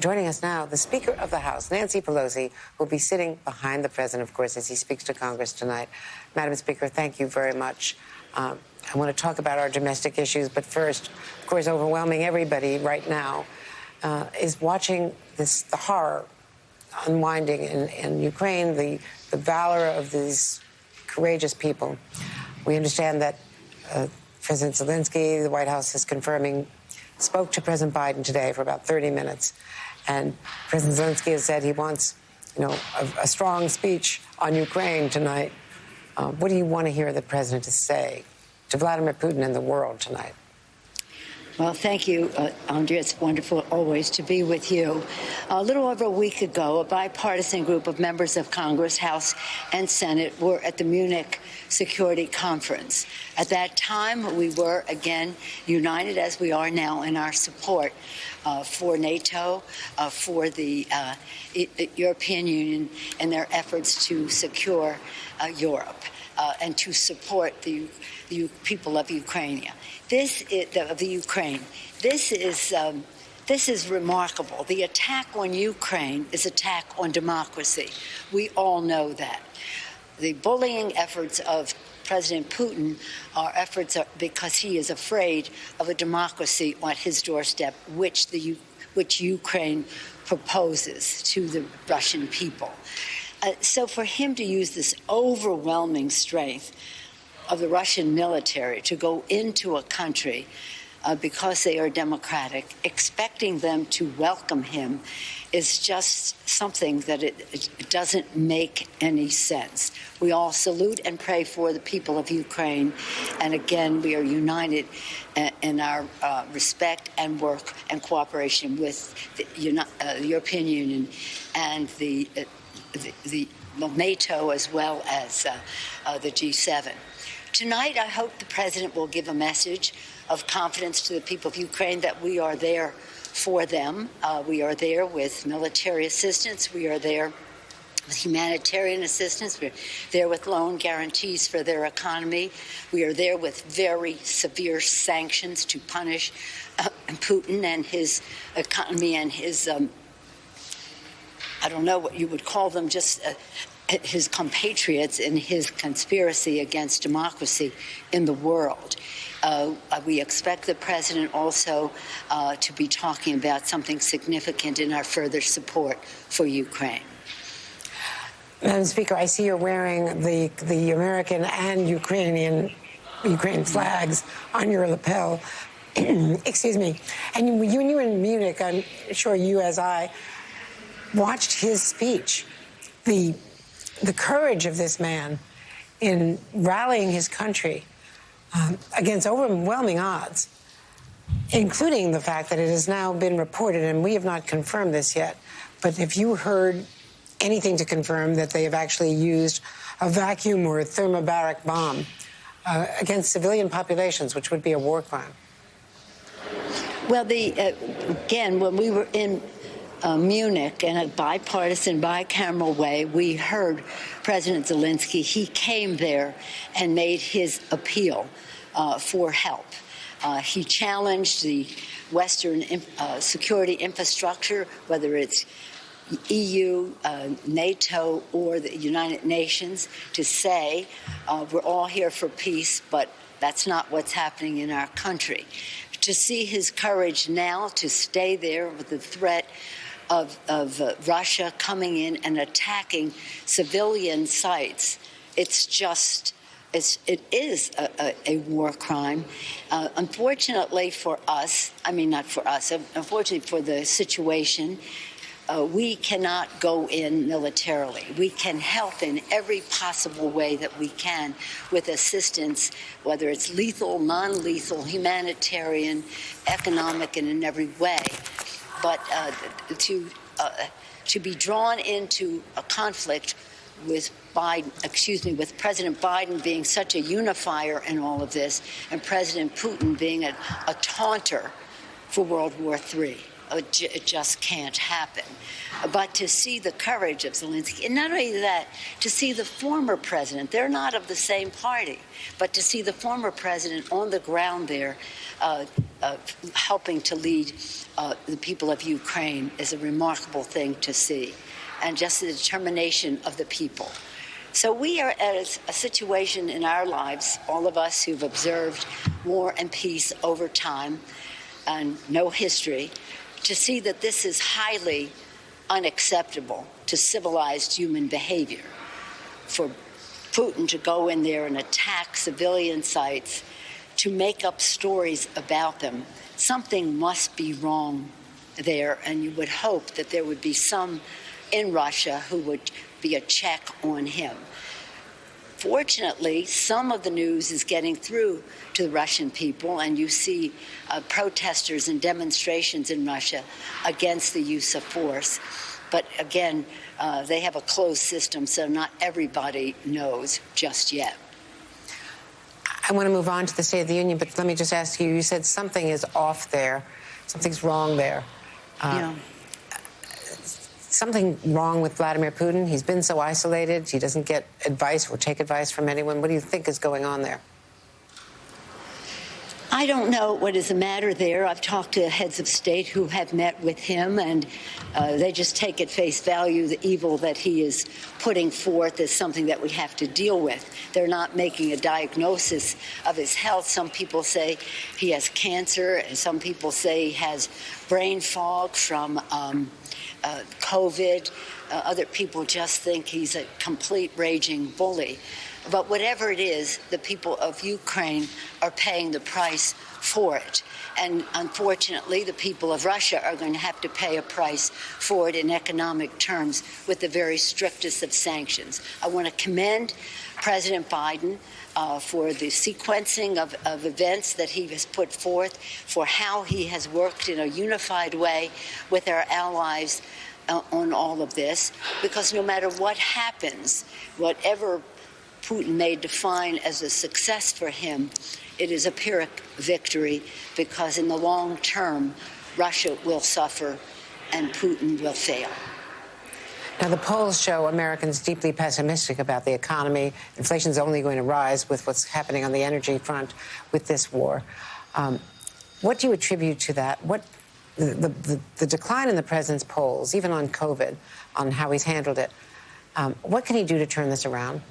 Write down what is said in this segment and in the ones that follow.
Joining us now, the Speaker of the House, Nancy Pelosi, will be sitting behind the president, of course, as he speaks to Congress tonight. Madam Speaker, thank you very much. I want to talk about our domestic issues, but first, of course, overwhelming everybody right now is watching the horror unwinding in Ukraine, the valor of these courageous people. We understand that President Zelensky, the White House is confirming, spoke to President Biden today for about 30 minutes. And President Zelensky has said he wants, a strong speech on Ukraine tonight. What do you want to hear the president to say to Vladimir Putin and the world tonight? Well, thank you, Andrea. It's wonderful always to be with you. A little over a week ago, a bipartisan group of members of Congress, House and Senate, were at the Munich Security Conference. At that time, we were, again, united as we are now in our support for NATO, for the European Union and their efforts to secure Europe and to support the people of Ukraine. This is remarkable. The attack on Ukraine is attack on democracy. We all know that. The bullying efforts of President Putin are efforts because he is afraid of a democracy on his doorstep, which Ukraine proposes to the Russian people. So for him to use this overwhelming strength of the Russian military to go into a country because they are democratic, expecting them to welcome him is just something that it doesn't make any sense. We all salute and pray for the people of Ukraine. And again, we are united in our respect and work and cooperation with the European Union and the NATO as well as the G7. Tonight, I hope the president will give a message of confidence to the people of Ukraine that we are there for them. We are there with military assistance. We are there with humanitarian assistance. We're there with loan guarantees for their economy. We are there with very severe sanctions to punish Putin and his economy and his, I don't know what you would call them, just his compatriots in his conspiracy against democracy in the world. We expect the president also to be talking about something significant in our further support for Ukraine. Madam Speaker, I see you're wearing the American and Ukraine flags on your lapel. Excuse me. And when you were in Munich, I'm sure you, as I, watched his speech. The courage of this man in rallying his country against overwhelming odds, including the fact that it has now been reported, and we have not confirmed this yet, but if you heard anything to confirm that they have actually used a vacuum or a thermobaric bomb against civilian populations, which would be a war crime? Well, again, when we were in Munich in a bipartisan, bicameral way, we heard President Zelensky. He came there and made his appeal for help. He challenged the Western security infrastructure, whether it's EU, NATO, or the United Nations, to say we're all here for peace, but that's not what's happening in our country. To see his courage now to stay there with the threat of Russia coming in and attacking civilian sites, it is a war crime. Unfortunately for us, unfortunately for the situation, we cannot go in militarily. We can help in every possible way that we can with assistance, whether it's lethal, non-lethal, humanitarian, economic, and in every way. But to be drawn into a conflict with with President Biden being such a unifier in all of this, and President Putin being a taunter for World War III. It just can't happen. But to see the courage of Zelensky, and not only that, to see the former president, they're not of the same party, but to see the former president on the ground there helping to lead the people of Ukraine is a remarkable thing to see, and just the determination of the people. So we are at a situation in our lives, all of us who've observed war and peace over time and know history, to see that this is highly unacceptable to civilized human behavior. For Putin to go in there and attack civilian sites, to make up stories about them, something must be wrong there, and you would hope that there would be some in Russia who would be a check on him. Fortunately, some of the news is getting through to the Russian people, and you see protesters and demonstrations in Russia against the use of force. But again, they have a closed system, so not everybody knows just yet. I want to move on to the State of the Union, but let me just ask you, you said something is off there, something's wrong there. Yeah. Something wrong with Vladimir Putin? He's been so isolated. He doesn't get advice or take advice from anyone. What do you think is going on there? I don't know what is the matter there. I've talked to heads of state who have met with him, and they just take at face value the evil that he is putting forth as something that we have to deal with. They're not making a diagnosis of his health. Some people say he has cancer, and some people say he has brain fog from COVID. Other people just think he's a complete raging bully. But whatever it is, the people of Ukraine are paying the price for it. And unfortunately, the people of Russia are going to have to pay a price for it in economic terms with the very strictest of sanctions. I want to commend President Biden for the sequencing of events that he has put forth, for how he has worked in a unified way with our allies on all of this, because no matter what happens, whatever Putin may define as a success for him, it is a Pyrrhic victory, because in the long term, Russia will suffer and Putin will fail. Now, the polls show Americans deeply pessimistic about the economy. Inflation is only going to rise with what's happening on the energy front with this war. What do you attribute to that? What the decline in the president's polls, even on COVID, on how he's handled it, what can he do to turn this around?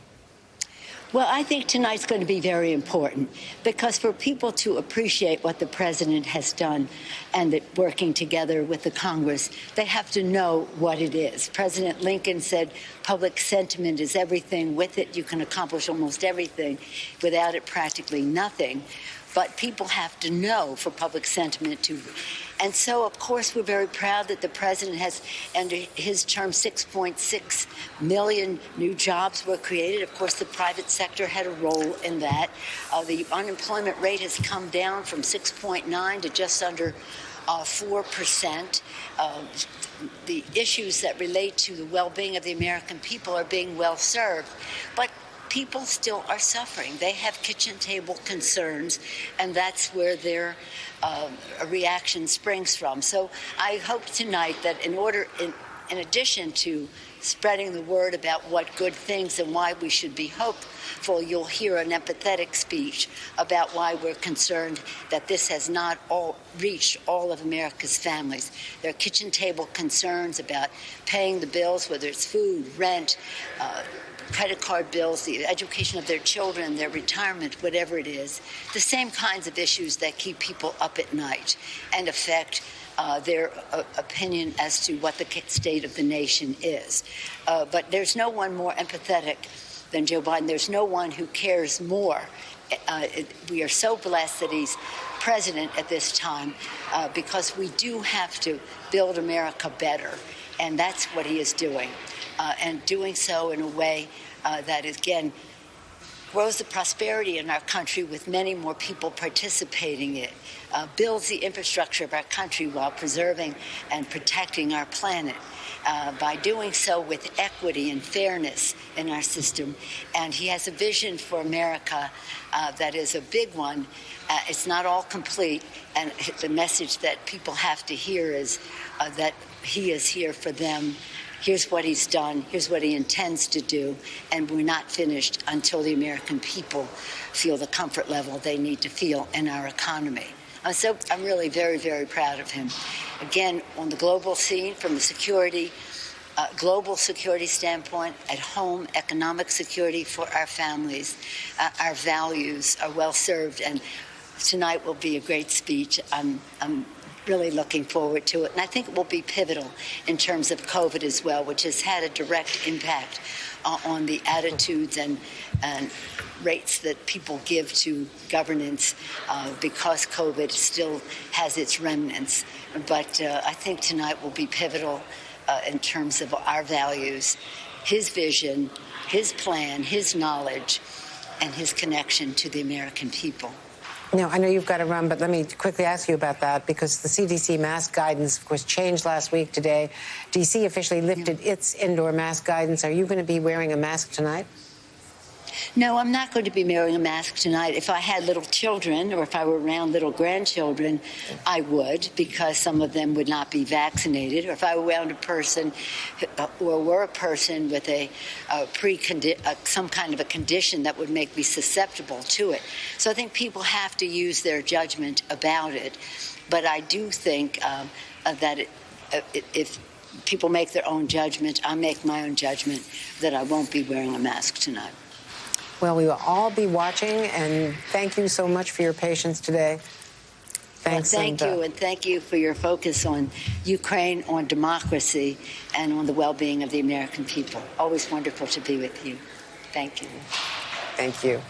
Well, I think tonight's going to be very important, because for people to appreciate what the president has done and that working together with the Congress, they have to know what it is. President Lincoln said public sentiment is everything. With it, you can accomplish almost everything. Without it, practically nothing. But people have to know for public sentiment to. And so, of course, we're very proud that the president has, under his term, 6.6 million new jobs were created. Of course, the private sector had a role in that. The unemployment rate has come down from 6.9 to just under 4%. The issues that relate to the well-being of the American people are being well served. But people still are suffering. They have kitchen table concerns, and that's where their reaction springs from. So I hope tonight that in addition to spreading the word about what good things and why we should be hopeful, you'll hear an empathetic speech about why we're concerned that this has not reached all of America's families. There are kitchen table concerns about paying the bills, whether it's food, rent, credit card bills, the education of their children, their retirement, whatever it is, the same kinds of issues that keep people up at night and affect their opinion as to what the state of the nation is. But there's no one more empathetic than Joe Biden. There's no one who cares more. We are so blessed that he's president at this time, because we do have to build America better, and that's what he is doing. And doing so in a way that, again, grows the prosperity in our country with many more people participating in it, builds the infrastructure of our country while preserving and protecting our planet. By doing so with equity and fairness in our system. And he has a vision for America that is a big one. It's not all complete, and the message that people have to hear is that he is here for them. Here's what he's done. Here's what he intends to do. And we're not finished until the American people feel the comfort level they need to feel in our economy. So I'm really very, very proud of him. Again, on the global scene, from the global security standpoint, at home, economic security for our families, our values are well served. And tonight will be a great speech. I'm really looking forward to it. And I think it will be pivotal in terms of COVID as well, which has had a direct impact on the attitudes and rates that people give to governance because COVID still has its remnants. But I think tonight will be pivotal in terms of our values, his vision, his plan, his knowledge, and his connection to the American people. Now, I know you've got to run, but let me quickly ask you about that, because the CDC mask guidance, of course, changed last week. Today, D.C. officially lifted its indoor mask guidance. Are you going to be wearing a mask tonight? No, I'm not going to be wearing a mask tonight. If I had little children or if I were around little grandchildren, I would, because some of them would not be vaccinated. Or if I were around a person or were a person with some kind of a condition that would make me susceptible to it. So I think people have to use their judgment about it. But I do think that if people make their own judgment, I make my own judgment, that I won't be wearing a mask tonight. Well, we will all be watching, and thank you so much for your patience today. Thanks. Well, thank you, and thank you for your focus on Ukraine, on democracy, and on the well-being of the American people. Always wonderful to be with you. Thank you. Thank you.